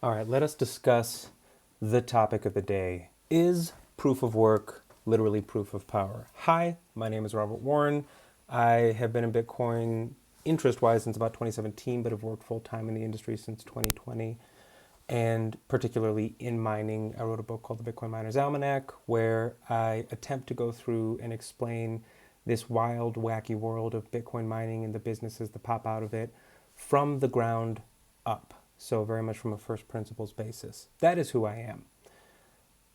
All right, let us discuss the topic of the day. Is proof of work literally proof of power? Hi, my name is Robert Warren. I have been in Bitcoin interest-wise since about 2017, but have worked full-time in the industry since 2020. And particularly in mining, I wrote a book called The Bitcoin Miner's Almanac, where I attempt to go through and explain this wild, wacky world of Bitcoin mining and the businesses that pop out of it from the ground up. So very much from a first principles basis. That is who I am.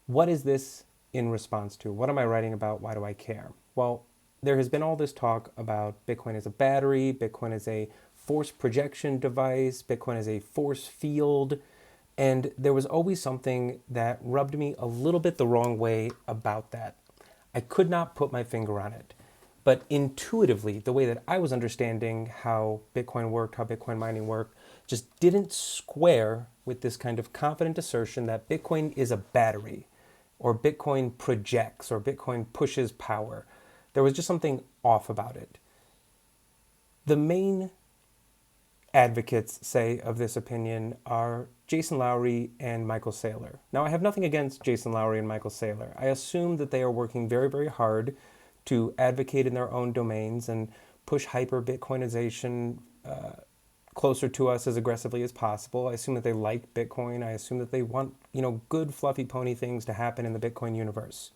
What is this in response to? What am I writing about? Why do I care? Well, there has been all this talk about Bitcoin as a battery, Bitcoin as a force projection device, Bitcoin as a force field, and there was always something that rubbed me a little bit the wrong way about that. I could not put my finger on it. But intuitively, the way that I was understanding how Bitcoin worked, how Bitcoin mining worked, just didn't square with this kind of confident assertion that Bitcoin is a battery, or Bitcoin projects, or Bitcoin pushes power. There was just something off about it. The main advocates, say, of this opinion are Jason Lowery and Michael Saylor. Now, I have nothing against Jason Lowery and Michael Saylor. I assume that they are working very, very hard to advocate in their own domains and push hyper-Bitcoinization closer to us as aggressively as possible. I assume that they like Bitcoin. I assume that they want, good fluffy pony things to happen in the Bitcoin universe.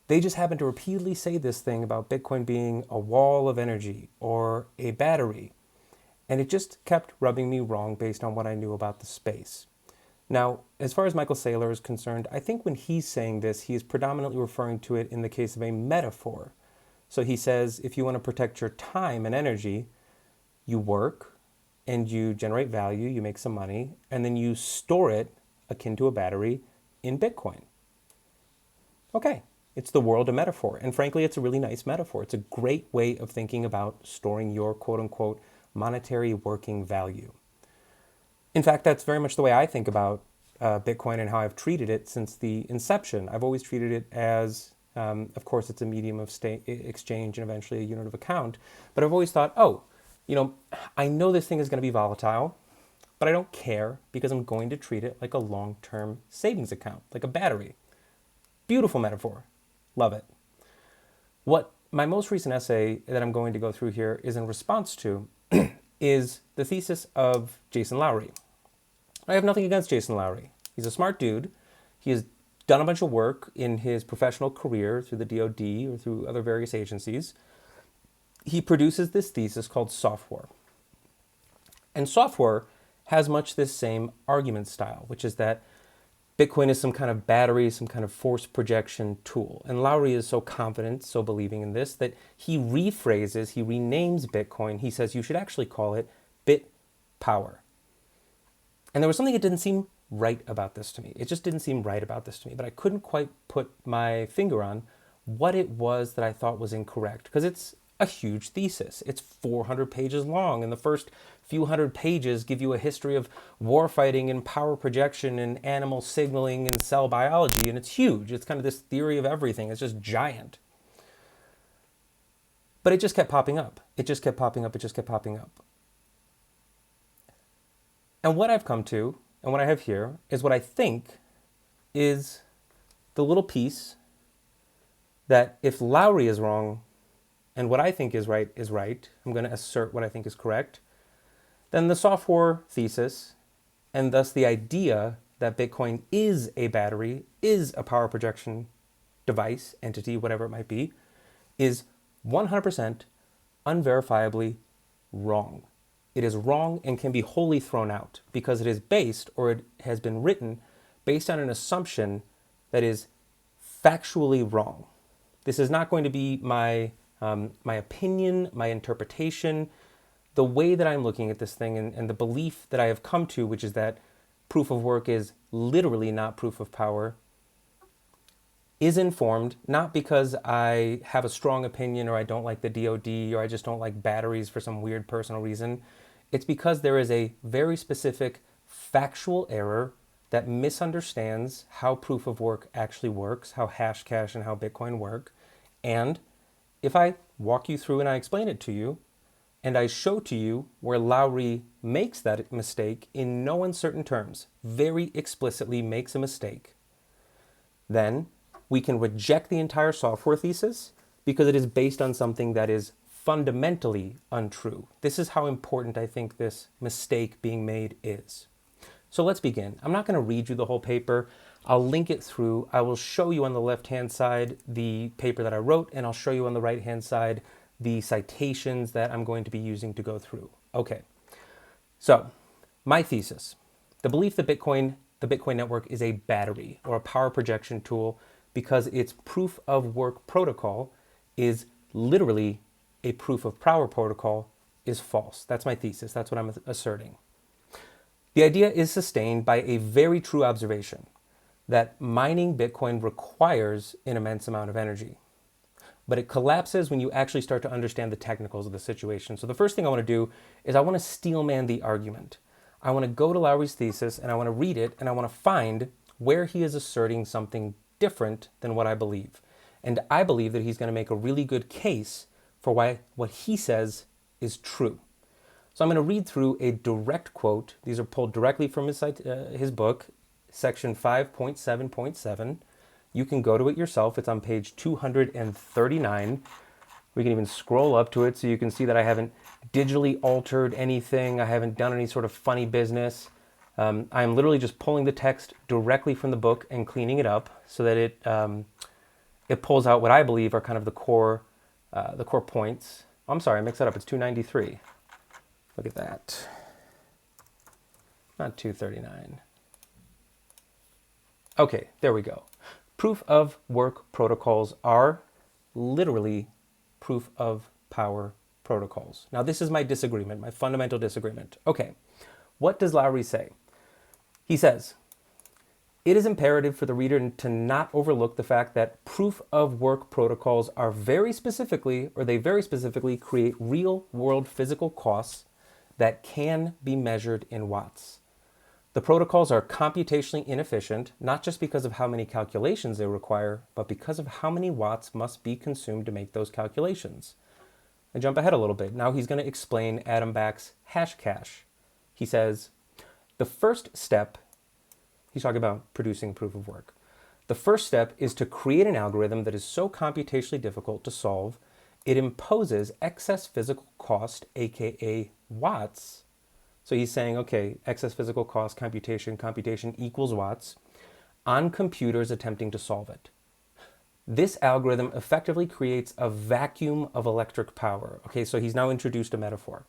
They just happen to repeatedly say this thing about Bitcoin being a wall of energy or a battery. And it just kept rubbing me wrong based on what I knew about the space. Now, as far as Michael Saylor is concerned, I think when he's saying this, he is predominantly referring to it in the case of a metaphor. So he says, if you want to protect your time and energy, you work and you generate value, you make some money, and then you store it, akin to a battery, in Bitcoin. Okay, it's the world of metaphor. And frankly, it's a really nice metaphor. It's a great way of thinking about storing your quote-unquote monetary working value. In fact, that's very much the way I think about Bitcoin and how I've treated it since the inception. I've always treated it as, of course, it's a medium of exchange and eventually a unit of account. But I've always thought, I know this thing is going to be volatile, but I don't care because I'm going to treat it like a long-term savings account, like a battery. Beautiful metaphor. Love it. What my most recent essay that I'm going to go through here is in response to is the thesis of Jason Lowery. I have nothing against Jason Lowery. He's a smart dude. He has done a bunch of work in his professional career through the DoD or through other various agencies. He produces this thesis called SOFTWAR. And SOFTWAR has much this same argument style, which is that Bitcoin is some kind of battery, some kind of force projection tool. And Lowery is so confident, so believing in this, that he rephrases, he renames Bitcoin. He says you should actually call it bit power. And there was something that didn't seem right about this to me. It just didn't seem right about this to me. But I couldn't quite put my finger on what it was that I thought was incorrect. Because it's a huge thesis. It's 400 pages long, and the first few hundred pages give you a history of warfighting and power projection and animal signaling and cell biology, and it's huge. It's kind of this theory of everything. It's just giant. But it just kept popping up. It just kept popping up. It just kept popping up. And what I've come to, and what I have here, is what I think is the little piece that if Lowery is wrong, and what I think is right, I'm going to assert what I think is correct, then the SOFTWAR thesis, and thus the idea that Bitcoin is a battery, is a power projection device, entity, whatever it might be, is 100% unverifiably wrong. It is wrong and can be wholly thrown out because it is based, or it has been written, based on an assumption that is factually wrong. This is not going to be my opinion, my interpretation, the way that I'm looking at this thing and the belief that I have come to, which is that proof of work is literally not proof of power, is informed not because I have a strong opinion or I don't like the DoD or I just don't like batteries for some weird personal reason. It's because there is a very specific factual error that misunderstands how proof of work actually works, how Hashcash and how Bitcoin work. And if I walk you through and I explain it to you, and I show to you where Lowery makes that mistake in no uncertain terms, very explicitly makes a mistake, then we can reject the entire software thesis because it is based on something that is fundamentally untrue. This is how important I think this mistake being made is. So let's begin. I'm not going to read you the whole paper. I'll link it through. I will show you on the left-hand side the paper that I wrote, and I'll show you on the right-hand side the citations that I'm going to be using to go through. Okay, so my thesis, the belief that the Bitcoin network is a battery or a power projection tool because its proof of work protocol is literally a proof of power protocol is false. That's my thesis. That's what I'm asserting. The idea is sustained by a very true observation that mining Bitcoin requires an immense amount of energy. But it collapses when you actually start to understand the technicals of the situation. So the first thing I want to do is I want to steelman the argument. I want to go to Lowery's thesis and I want to read it and I want to find where he is asserting something different than what I believe. And I believe that he's going to make a really good case for why what he says is true. So I'm going to read through a direct quote. These are pulled directly from his book, section 5.7.7. You can go to it yourself. It's on page 239. We can even scroll up to it so you can see that I haven't digitally altered anything. I haven't done any sort of funny business. I'm literally just pulling the text directly from the book and cleaning it up so that it pulls out what I believe are kind of the core points. Oh, I'm sorry, I mixed that up. It's 293. Look at that. Not 239. Okay, there we go. Proof of work protocols are literally proof of power protocols. Now, this is my disagreement, my fundamental disagreement. Okay, what does Lowery say? He says, it is imperative for the reader to not overlook the fact that proof of work protocols are very specifically create real world physical costs that can be measured in watts. The protocols are computationally inefficient, not just because of how many calculations they require, but because of how many watts must be consumed to make those calculations. I jump ahead a little bit. Now he's going to explain Adam Back's hash cache. He says, the first step, he's talking about producing proof of work. The first step is to create an algorithm that is so computationally difficult to solve, it imposes excess physical cost, aka watts. So he's saying, okay, excess physical cost, computation equals watts, on computers attempting to solve it. This algorithm effectively creates a vacuum of electric power. Okay, so he's now introduced a metaphor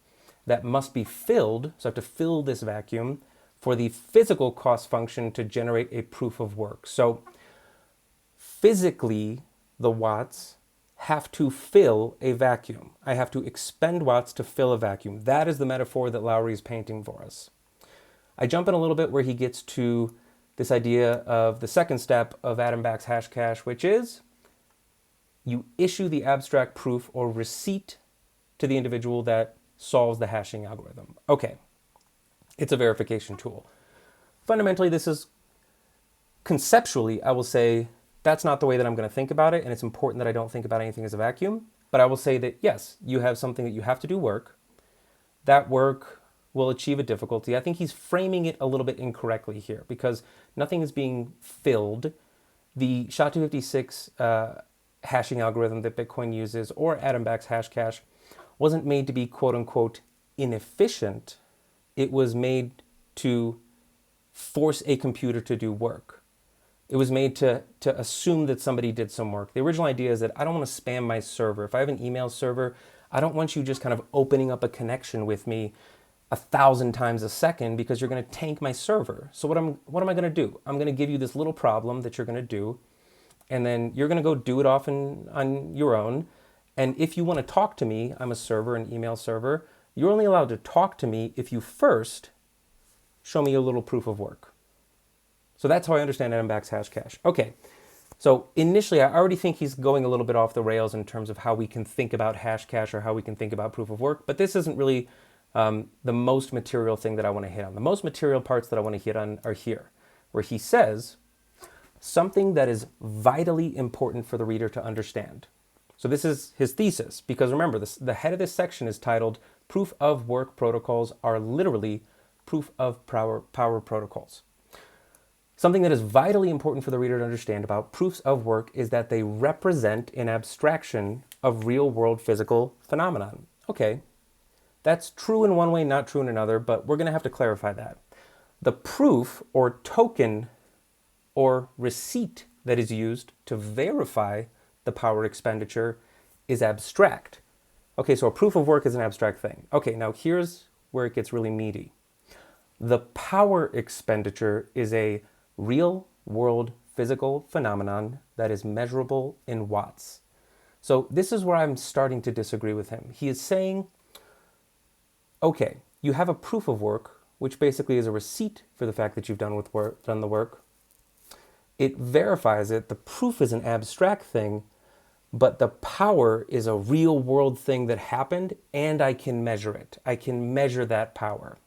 that must be filled, so I have to fill this vacuum for the physical cost function to generate a proof of work. So physically, the watts have to fill a vacuum. I have to expend watts to fill a vacuum. That is the metaphor that Lowery is painting for us. I jump in a little bit where he gets to this idea of the second step of Adam Back's hash cache, which is you issue the abstract proof or receipt to the individual that solves the hashing algorithm. Okay, it's a verification tool. Fundamentally, this is conceptually, I will say, that's not the way that I'm going to think about it, and it's important that I don't think about anything as a vacuum. But I will say that, yes, you have something that you have to do work. That work will achieve a difficulty. I think he's framing it a little bit incorrectly here because nothing is being filled. The SHA-256 hashing algorithm that Bitcoin uses, or Adam Back's hash cache, wasn't made to be quote-unquote inefficient. It was made to force a computer to do work. It was made to assume that somebody did some work. The original idea is that I don't want to spam my server. If I have an email server, I don't want you just kind of opening up a connection with me 1,000 times a second because you're going to tank my server. So what am I going to do? I'm going to give you this little problem that you're going to do, and then you're going to go do it off on your own. And if you want to talk to me, I'm a server, an email server, you're only allowed to talk to me if you first show me a little proof of work. So that's how I understand Adam Back's hash cache. Okay, so initially I already think he's going a little bit off the rails in terms of how we can think about hash cache or how we can think about proof of work, but this isn't really the most material thing that I want to hit on. The most material parts that I want to hit on are here, where he says something that is vitally important for the reader to understand. So this is his thesis, because remember, the head of this section is titled Proof of work protocols are literally proof of power protocols. Something that is vitally important for the reader to understand about proofs of work is that they represent an abstraction of real-world physical phenomenon. Okay, that's true in one way, not true in another, but we're going to have to clarify that. The proof or token or receipt that is used to verify the power expenditure is abstract. Okay, so a proof of work is an abstract thing. Okay, now here's where it gets really meaty. The power expenditure is a real-world physical phenomenon that is measurable in watts. So this is where I'm starting to disagree with him. He is saying, okay, you have a proof of work, which basically is a receipt for the fact that you've done the work. It verifies it. The proof is an abstract thing, but the power is a real-world thing that happened, and I can measure it. I can measure that power.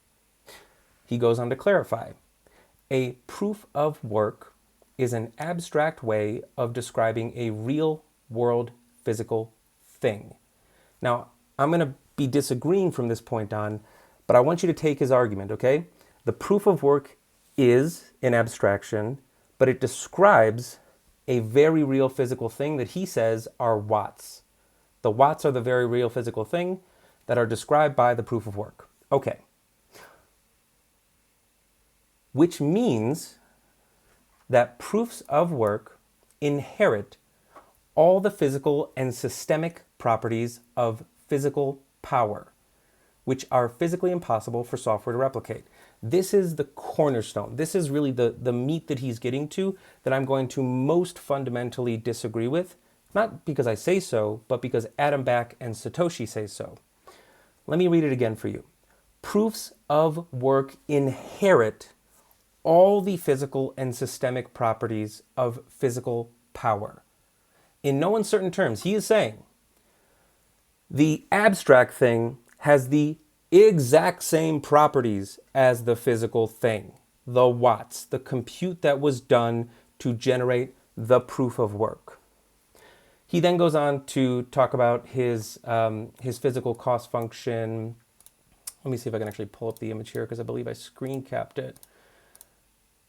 He goes on to clarify. A proof of work is an abstract way of describing a real-world physical thing. Now, I'm going to be disagreeing from this point on, but I want you to take his argument, okay? The proof of work is an abstraction, but it describes a very real physical thing that he says are watts. The watts are the very real physical thing that are described by the proof of work. Okay. Which means that proofs of work inherit all the physical and systemic properties of physical power, which are physically impossible for software to replicate. This is the cornerstone. This is really the meat that he's getting to that I'm going to most fundamentally disagree with, not because I say so, but because Adam Back and Satoshi say so. Let me read it again for you. Proofs of work inherit all the physical and systemic properties of physical power. In no uncertain terms, he is saying the abstract thing has the exact same properties as the physical thing, the watts, the compute that was done to generate the proof of work. He then goes on to talk about his physical cost function. Let me see if I can actually pull up the image here because I believe I screen capped it.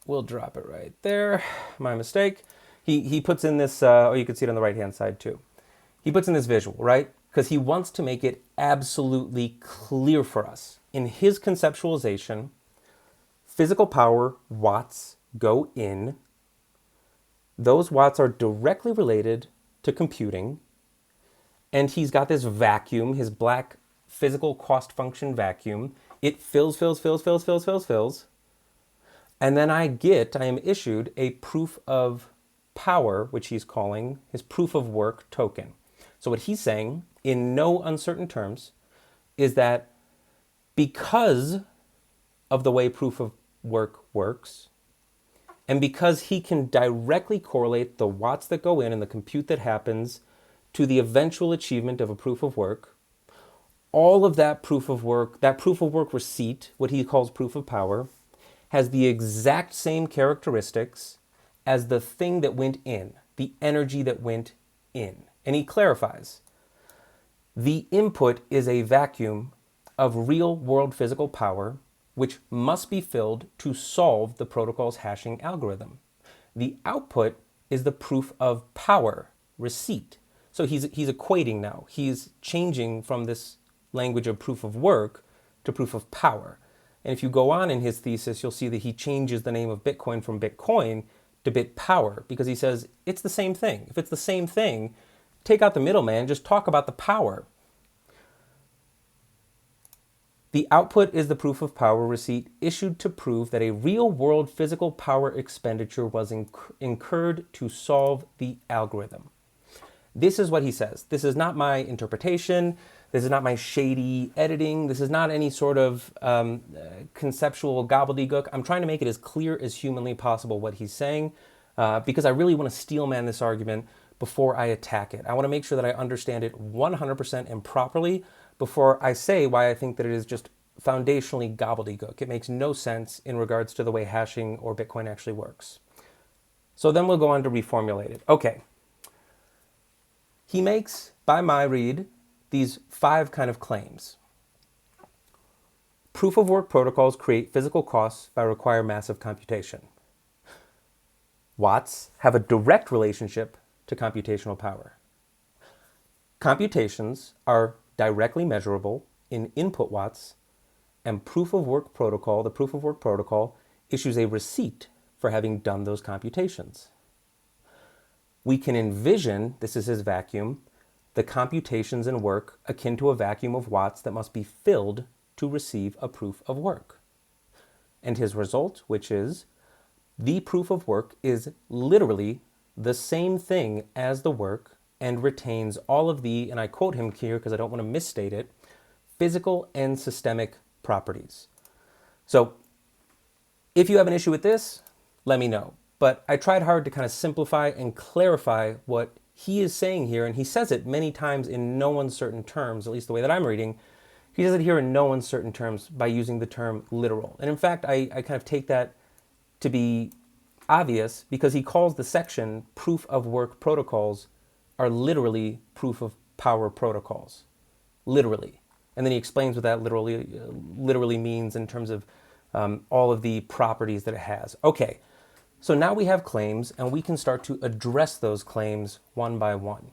We'll drop it right there. My mistake. He puts in this, oh, you can see it on the right-hand side too. He puts in this visual, right? Because he wants to make it absolutely clear for us. In his conceptualization, physical power watts go in. Those watts are directly related to computing. And he's got this vacuum, his black physical cost function vacuum. It fills. And then I am issued a proof of power, which he's calling his proof of work token. So what he's saying, in no uncertain terms, is that because of the way proof of work works, and because he can directly correlate the watts that go in and the compute that happens to the eventual achievement of a proof of work, all of that proof of work receipt, what he calls proof of power, has the exact same characteristics as the thing that went in, the energy that went in. And he clarifies, the input is a vacuum of real-world physical power, which must be filled to solve the protocol's hashing algorithm. The output is the proof of power, receipt. So he's equating now. He's changing from this language of proof of work to proof of power. And if you go on in his thesis, you'll see that he changes the name of Bitcoin from Bitcoin to BitPower because he says it's the same thing. If it's the same thing, take out the middleman, just talk about the power. The output is the proof of power receipt issued to prove that a real-world physical power expenditure was incurred to solve the algorithm. This is what he says. This is not my interpretation. This is not my shady editing. This is not any sort of conceptual gobbledygook. I'm trying to make it as clear as humanly possible what he's saying because I really want to steelman this argument before I attack it. I want to make sure that I understand it 100% and properly before I say why I think that it is just foundationally gobbledygook. It makes no sense in regards to the way hashing or Bitcoin actually works. So then we'll go on to reformulate it. Okay. He makes, by my read, these 5 kind of claims. Proof of work protocols create physical costs by require massive computation. Watts have a direct relationship to computational power. Computations are directly measurable in input watts, and the proof of work protocol issues a receipt for having done those computations. We can envision, this is his vacuum, the computations and work akin to a vacuum of watts that must be filled to receive a proof of work. And his result, which is the proof of work is literally the same thing as the work and retains all of the, and I quote him here because I don't want to misstate it, physical and systemic properties. So if you have an issue with this, let me know. But I tried hard to kind of simplify and clarify what he is saying here, and he says it many times in no uncertain terms, at least the way that I'm reading. He says it here in no uncertain terms by using the term literal. And in fact, I kind of take that to be obvious because he calls the section proof of work protocols are literally proof of power protocols. Literally. And then he explains what that literally means in terms of all of the properties that it has. Okay, so now we have claims and we can start to address those claims one by one.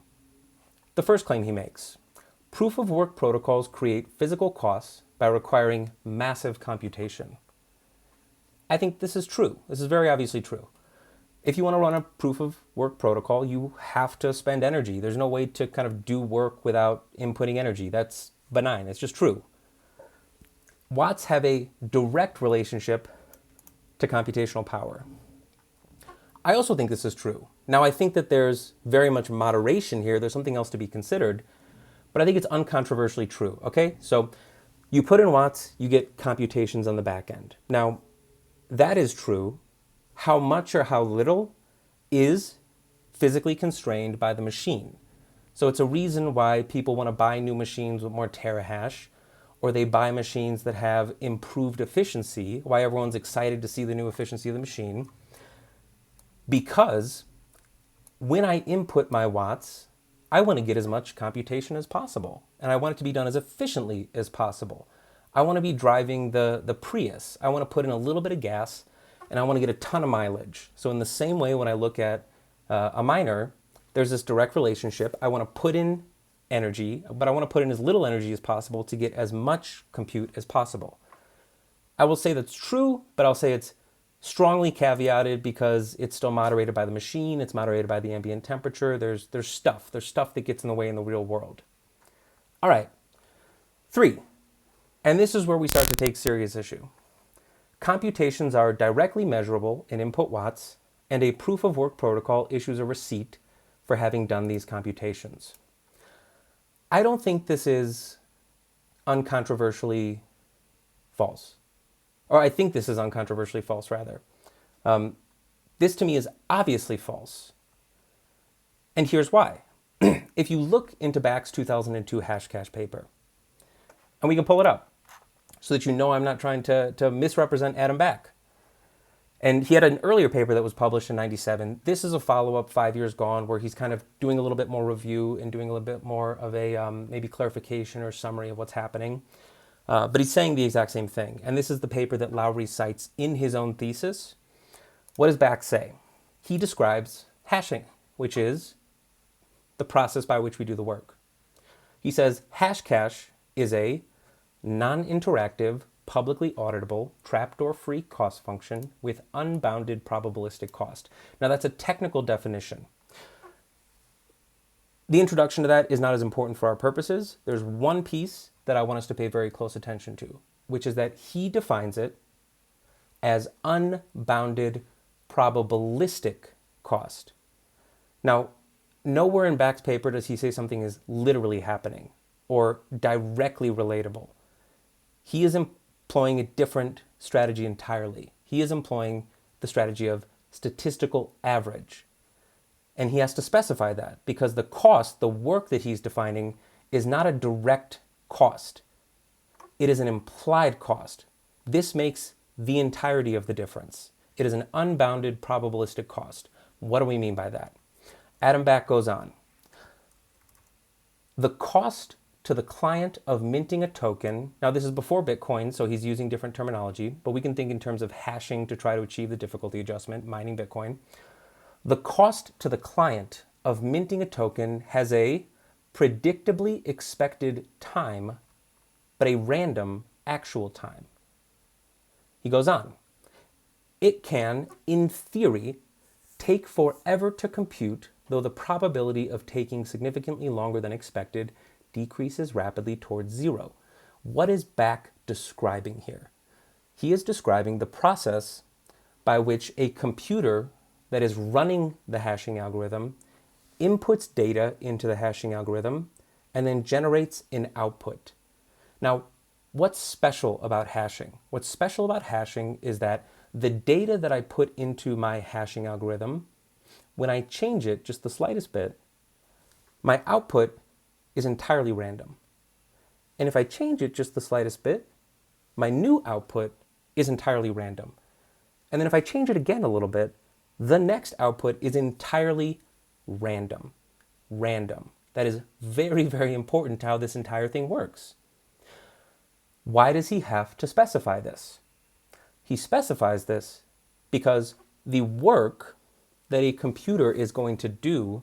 The first claim he makes, proof of work protocols create physical costs by requiring massive computation. I think this is true. This is very obviously true. If you want to run a proof of work protocol, you have to spend energy. There's no way to kind of do work without inputting energy. That's benign. It's just true. Watts have a direct relationship to computational power. I also think this is true. Now, I think that there's very much moderation here. There's something else to be considered, but I think it's uncontroversially true, okay? So you put in watts, you get computations on the back end. Now, that is true. How much or how little is physically constrained by the machine. So it's a reason why people want to buy new machines with more terahash, or they buy machines that have improved efficiency, why everyone's excited to see the new efficiency of the machine. Because when I input my watts, I want to get as much computation as possible. And I want it to be done as efficiently as possible. I want to be driving the Prius. I want to put in a little bit of gas and I want to get a ton of mileage. So in the same way, when I look at a miner, there's this direct relationship. I want to put in energy, but I want to put in as little energy as possible to get as much compute as possible. I will say that's true, but I'll say it's strongly caveated because it's still moderated by the machine, it's moderated by the ambient temperature, there's stuff that gets in the way in the real world. All right, 3, and this is where we start to take serious issue. Computations are directly measurable in input watts, and a proof of work protocol issues a receipt for having done these computations. I don't think this is uncontroversially false. Or I think this is uncontroversially false, rather. This to me is obviously false. And here's why. If you look into Back's 2002 Hashcash paper, and we can pull it up so that you know I'm not trying to misrepresent Adam Back. And he had an earlier paper that was published in 97. This is a follow-up 5 years gone where he's kind of doing a little bit more review and doing a little bit more of a maybe clarification or summary of what's happening. But he's saying the exact same thing. And this is the paper that Lowery cites in his own thesis. What does Back say? He describes hashing, which is the process by which we do the work. He says Hashcash is a non-interactive, publicly auditable, trapdoor-free cost function with unbounded probabilistic cost. Now that's a technical definition. The introduction to that is not as important for our purposes. There's one piece that I want us to pay very close attention to, which is that he defines it as unbounded probabilistic cost. Now, nowhere in Back's paper does he say something is literally happening or directly relatable. He is employing a different strategy entirely. He is employing the strategy of statistical average. And he has to specify that because the cost, the work that he's defining, is not a direct cost. It is an implied cost. This makes the entirety of the difference. It is an unbounded probabilistic cost. What do we mean by that? Adam Back goes on. The cost to the client of minting a token. Now, this is before Bitcoin, so he's using different terminology, but we can think in terms of hashing to try to achieve the difficulty adjustment, mining Bitcoin. The cost to the client of minting a token has a predictably expected time, but a random actual time. He goes on. It can, in theory, take forever to compute, though the probability of taking significantly longer than expected decreases rapidly towards zero. What is Back describing here? He is describing the process by which a computer that is running the hashing algorithm inputs data into the hashing algorithm and then generates an output. Now, what's special about hashing? What's special about hashing is that the data that I put into my hashing algorithm, when I change it just the slightest bit, my output is entirely random. And if I change it just the slightest bit, my new output is entirely random. And then if I change it again a little bit, the next output is entirely random. Random. That is very, very important to how this entire thing works. Why does he have to specify this? He specifies this because the work that a computer is going to do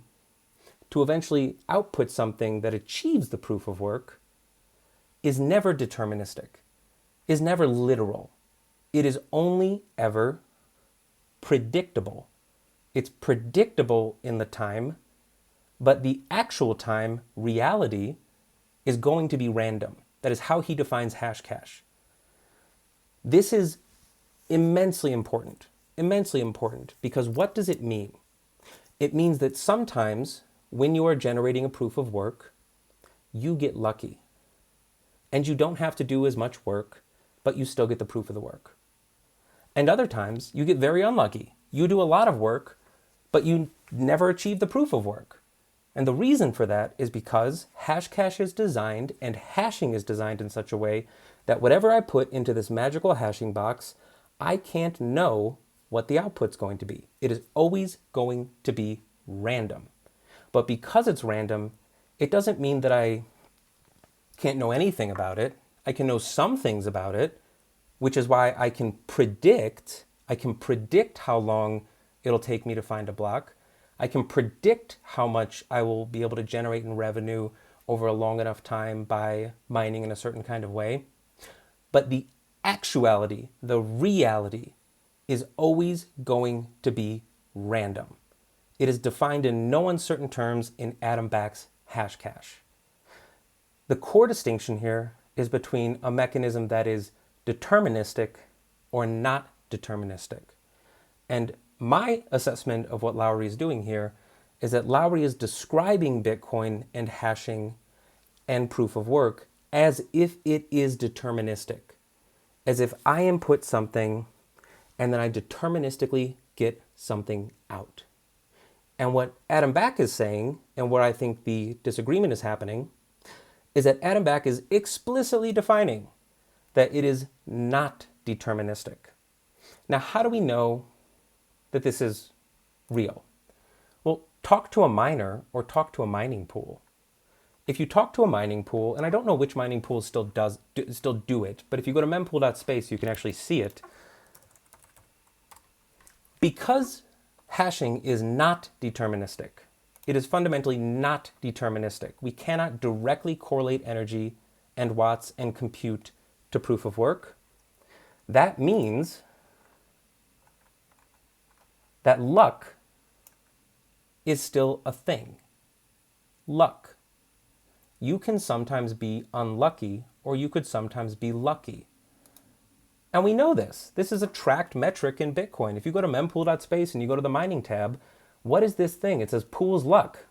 to eventually output something that achieves the proof of work is never deterministic, is never literal. It is only ever predictable. It's predictable in the time, but the actual time, reality, is going to be random. That is how he defines hash cache. This is immensely important, because what does it mean? It means that sometimes when you are generating a proof of work, you get lucky. And you don't have to do as much work, but you still get the proof of the work. And other times, you get very unlucky. You do a lot of work, but you never achieve the proof of work. And the reason for that is because hash cache is designed and hashing is designed in such a way that whatever I put into this magical hashing box, I can't know what the output's going to be. It is always going to be random. But because it's random, it doesn't mean that I can't know anything about it. I can know some things about it, which is why I can predict how long it'll take me to find a block. I can predict how much I will be able to generate in revenue over a long enough time by mining in a certain kind of way. But the actuality, the reality, is always going to be random. It is defined in no uncertain terms in Adam Back's hash cache. The core distinction here is between a mechanism that is deterministic or not deterministic. And my assessment of what Lowery is doing here is that Lowery is describing Bitcoin and hashing and proof of work as if it is deterministic, as if I input something and then I deterministically get something out. And what Adam Back is saying, and where I think the disagreement is happening, is that Adam Back is explicitly defining that it is not deterministic. Now, how do we know that this is real? Well, talk to a miner or talk to a mining pool. If you talk to a mining pool, and I don't know which mining pool still do it, but if you go to mempool.space, you can actually see it. Because hashing is not deterministic, it is fundamentally not deterministic. We cannot directly correlate energy and watts and compute to proof of work. That means that luck is still a thing. Luck. You can sometimes be unlucky, or you could sometimes be lucky. And we know this. This is a tracked metric in Bitcoin. If you go to mempool.space and you go to the mining tab, what is this thing? It says pool's luck.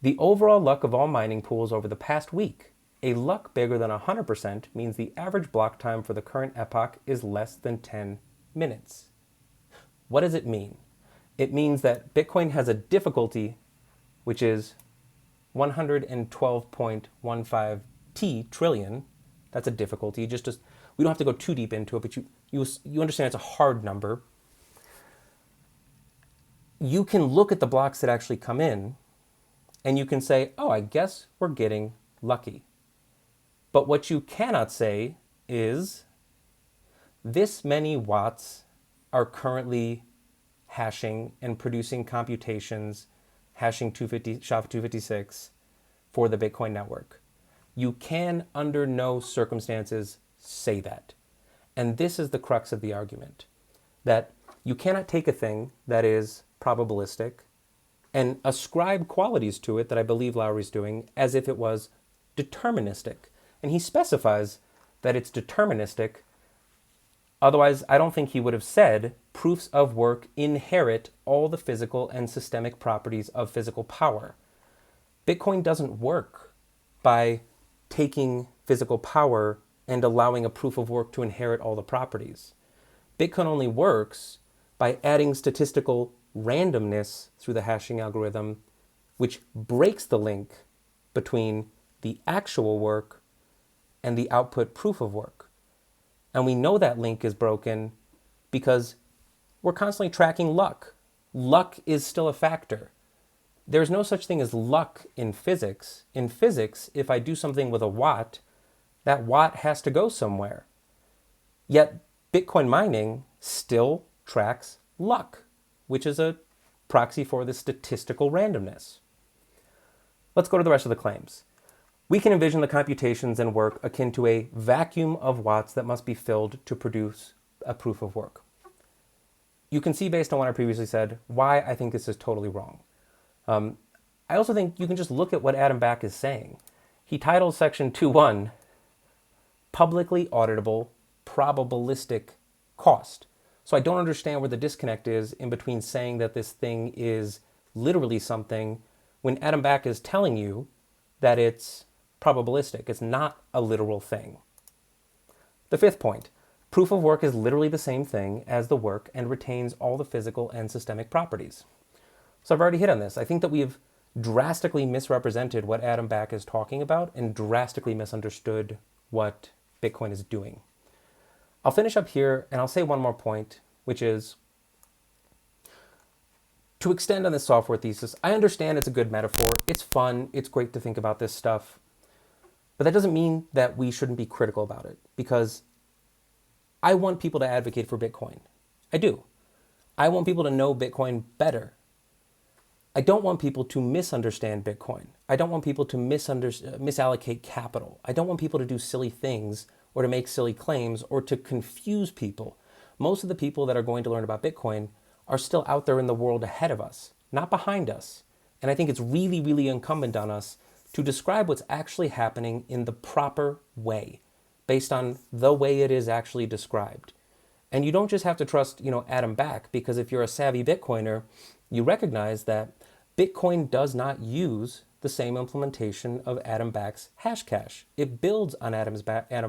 The overall luck of all mining pools over the past week. A luck bigger than 100% means the average block time for the current epoch is less than 10 minutes. What does it mean? It means that Bitcoin has a difficulty, which is 112.15 trillion. That's a difficulty. We don't have to go too deep into it, but you understand it's a hard number. You can look at the blocks that actually come in, and you can say, oh, I guess we're getting lucky. But what you cannot say is this many watts are currently hashing and producing computations, hashing SHA-256 for the Bitcoin network. You can, under no circumstances, say that. And this is the crux of the argument, that you cannot take a thing that is probabilistic and ascribe qualities to it that I believe Lowery's doing as if it was deterministic. And he specifies that it's deterministic. Otherwise, I don't think he would have said proofs of work inherit all the physical and systemic properties of physical power. Bitcoin doesn't work by taking physical power and allowing a proof of work to inherit all the properties. Bitcoin only works by adding statistical randomness through the hashing algorithm, which breaks the link between the actual work and the output proof of work. And we know that link is broken because we're constantly tracking luck. Luck is still a factor. There's no such thing as luck in physics. In physics, if I do something with a watt, that watt has to go somewhere. Yet Bitcoin mining still tracks luck, which is a proxy for the statistical randomness. Let's go to the rest of the claims. We can envision the computations and work akin to a vacuum of watts that must be filled to produce a proof of work. You can see, based on what I previously said, why I think this is totally wrong. I also think you can just look at what Adam Back is saying. He titles section 2.1 publicly auditable probabilistic cost. So I don't understand where the disconnect is in between saying that this thing is literally something when Adam Back is telling you that it's probabilistic. It's not a literal thing. The fifth point, proof of work is literally the same thing as the work and retains all the physical and systemic properties. So I've already hit on this. I think that we've drastically misrepresented what Adam Back is talking about and drastically misunderstood what Bitcoin is doing. I'll finish up here and I'll say one more point, which is to extend on this software thesis. I understand it's a good metaphor. It's fun. It's great to think about this stuff. But that doesn't mean that we shouldn't be critical about it, because I want people to advocate for Bitcoin. I do. I want people to know Bitcoin better. I don't want people to misunderstand Bitcoin. I don't want people to misallocate capital. I don't want people to do silly things or to make silly claims or to confuse people. Most of the people that are going to learn about Bitcoin are still out there in the world ahead of us, not behind us. And I think it's really, really incumbent on us to describe what's actually happening in the proper way, based on the way it is actually described. And you don't just have to trust, Adam Back, because if you're a savvy Bitcoiner, you recognize that Bitcoin does not use the same implementation of Adam Back's Hashcash. It builds on Adam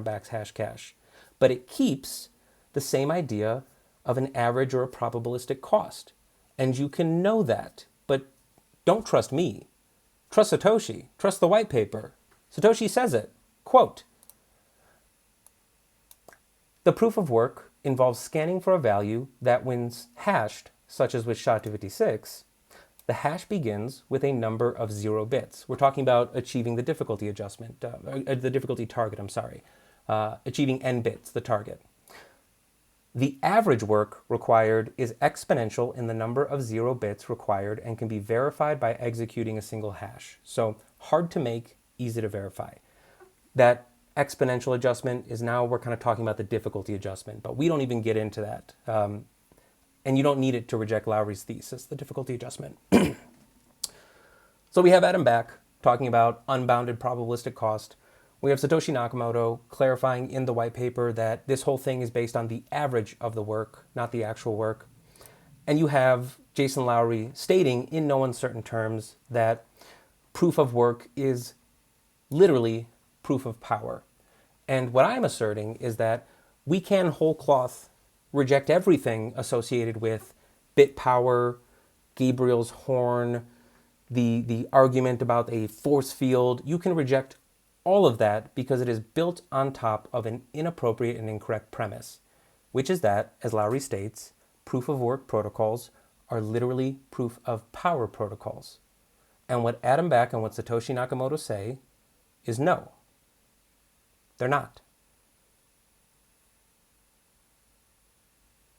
Back's Hashcash, but it keeps the same idea of an average or a probabilistic cost. And you can know that, but don't trust me. Trust Satoshi. Trust the white paper. Satoshi says it. Quote, "The proof of work involves scanning for a value that, when hashed, such as with SHA-256, the hash begins with a number of 0 bits. We're talking about achieving the difficulty adjustment, the difficulty target, achieving n bits, the target. The average work required is exponential in the number of 0 bits required and can be verified by executing a single hash." So hard to make, easy to verify. That exponential adjustment is now we're kind of talking about the difficulty adjustment, but we don't even get into that. And you don't need it to reject Lowery's thesis, the difficulty adjustment. So we have Adam Back talking about unbounded probabilistic cost. We have Satoshi Nakamoto clarifying in the white paper that this whole thing is based on the average of the work, not the actual work. And you have Jason Lowery stating in no uncertain terms that proof of work is literally proof of power. And what I'm asserting is that we can whole cloth reject everything associated with bit power, Gabriel's horn, the argument about a force field. You can reject all of that because it is built on top of an inappropriate and incorrect premise, which is that, as Lowery states, proof of work protocols are literally proof of power protocols. And what Adam Back and what Satoshi Nakamoto say is no. They're not.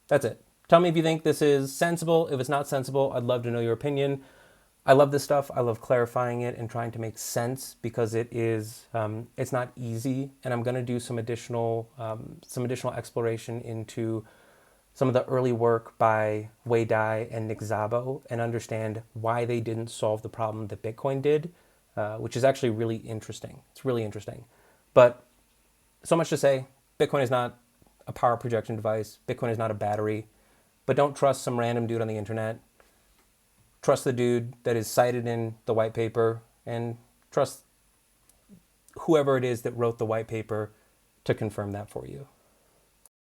That's it. Tell me if you think this is sensible. If it's not sensible, I'd love to know your opinion. I love this stuff. I love clarifying it and trying to make sense because it's not easy. And I'm going to do some additional exploration into some of the early work by Wei Dai and Nick Szabo and understand why they didn't solve the problem that Bitcoin did, which is actually really interesting. It's really interesting. But so much to say, Bitcoin is not a power projection device. Bitcoin is not a battery. But don't trust some random dude on the internet. Trust the dude that is cited in the white paper, and trust whoever it is that wrote the white paper to confirm that for you.